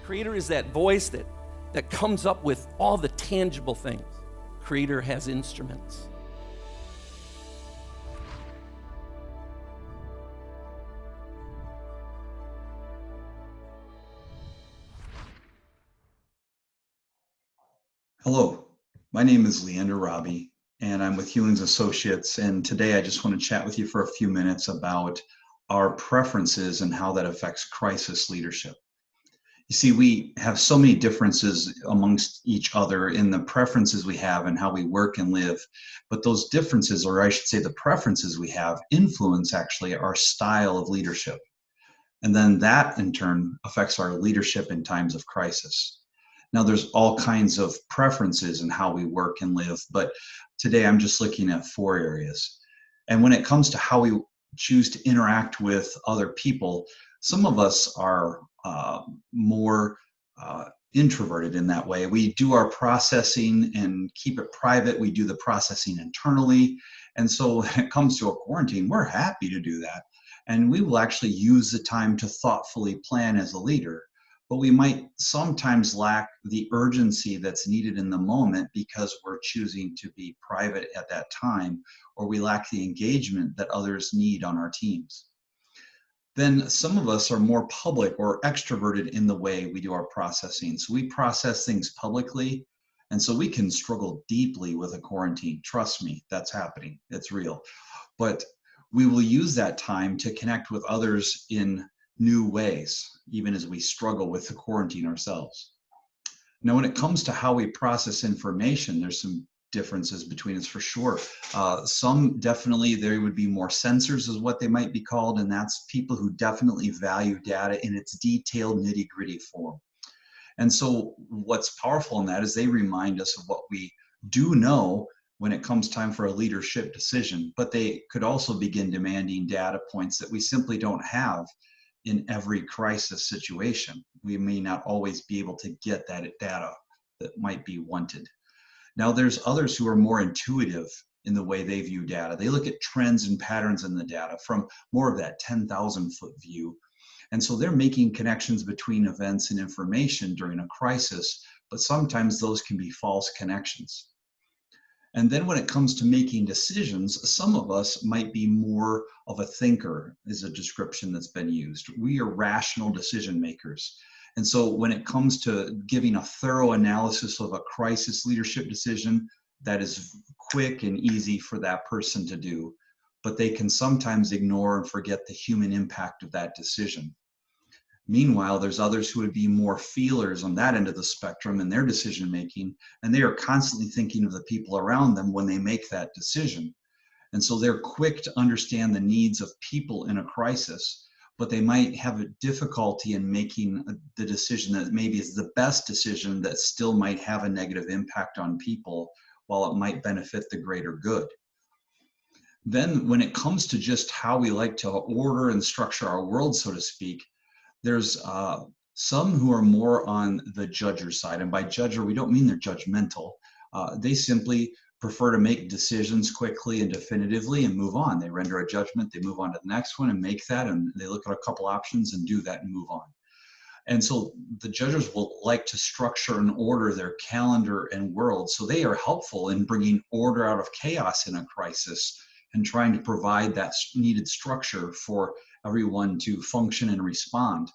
Creator is that voice that comes up with all the tangible things. Creator has instruments. Hello, my name is Leander Robbie, and I'm with Healings Associates. And today I just want to chat with you for a few minutes about our preferences and how that affects crisis leadership. You see, we have so many differences amongst each other in the preferences we have and how we work and live. But those differences, or I should say the preferences we have, influence actually our style of leadership. And then that in turn affects our leadership in times of crisis. Now, there's all kinds of preferences in how we work and live, but today I'm just looking at 4 areas. And when it comes to how we choose to interact with other people, some of us are more introverted in that way. We do our processing and keep it private. We do the processing internally. And so when it comes to a quarantine, we're happy to do that. And we will actually use the time to thoughtfully plan as a leader. But we might sometimes lack the urgency that's needed in the moment because we're choosing to be private at that time, or we lack the engagement that others need on our teams. Then some of us are more public or extroverted in the way we do our processing. So we process things publicly, and so we can struggle deeply with a quarantine. Trust me, that's happening. It's real. But we will use that time to connect with others in new ways, even as we struggle with the quarantine ourselves. Now, when it comes to how we process information, there's some differences between us for sure. Some definitely, there would be more sensors is what they might be called, and that's people who definitely value data in its detailed nitty-gritty form. And so what's powerful in that is they remind us of what we do know when it comes time for a leadership decision, but they could also begin demanding data points that we simply don't have in every crisis situation. We may not always be able to get that data that might be wanted. Now, there's others who are more intuitive in the way they view data. They look at trends and patterns in the data from more of that 10,000 foot view. And so they're making connections between events and information during a crisis, but sometimes those can be false connections. And then when it comes to making decisions, some of us might be more of a thinker, is a description that's been used. We are rational decision makers. And so when it comes to giving a thorough analysis of a crisis leadership decision, that is quick and easy for that person to do. But they can sometimes ignore and forget the human impact of that decision. Meanwhile, there's others who would be more feelers on that end of the spectrum in their decision making, and they are constantly thinking of the people around them when they make that decision. And so they're quick to understand the needs of people in a crisis, but they might have a difficulty in making the decision that maybe is the best decision that still might have a negative impact on people while it might benefit the greater good. Then when it comes to just how we like to order and structure our world, so to speak, there's some who are more on the judger side. And by judger, we don't mean they're judgmental. They simply prefer to make decisions quickly and definitively and move on. They render a judgment, they move on to the next one and make that, and they look at a couple options and do that and move on. And so the judges will like to structure and order their calendar and world. So they are helpful in bringing order out of chaos in a crisis and trying to provide that needed structure for everyone to function and respond.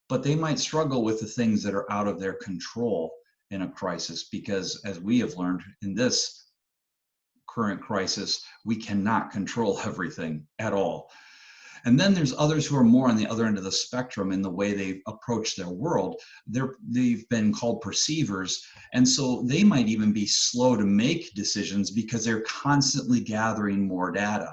But they might struggle with the things that are out of their control in a crisis, because as we have learned in this current crisis, we cannot control everything at all. And then there's others who are more on the other end of the spectrum in the way they approach their world. They've been called perceivers. And so they might even be slow to make decisions because they're constantly gathering more data.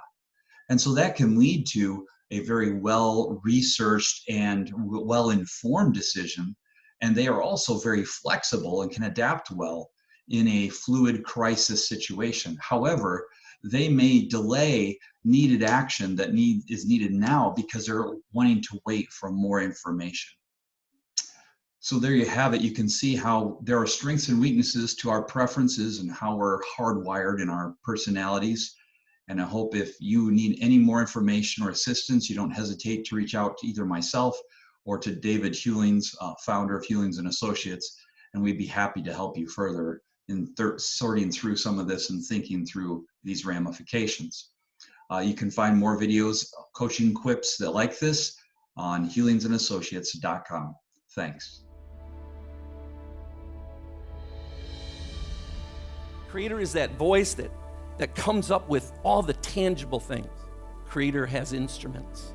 And so that can lead to a very well-researched and well-informed decision. And they are also very flexible and can adapt well in a fluid crisis situation. However, they may delay needed action that is needed now because they're wanting to wait for more information. So there you have it. You can see how there are strengths and weaknesses to our preferences and how we're hardwired in our personalities. And I hope if you need any more information or assistance, you don't hesitate to reach out to either myself or to David Hewlings, founder of Hewlings and Associates, and we'd be happy to help you further in sorting through some of this and thinking through these ramifications. You can find more videos, coaching quips that like this on hewlingsandassociates.com. Thanks. Creator is that voice that comes up with all the tangible things. Creator has instruments.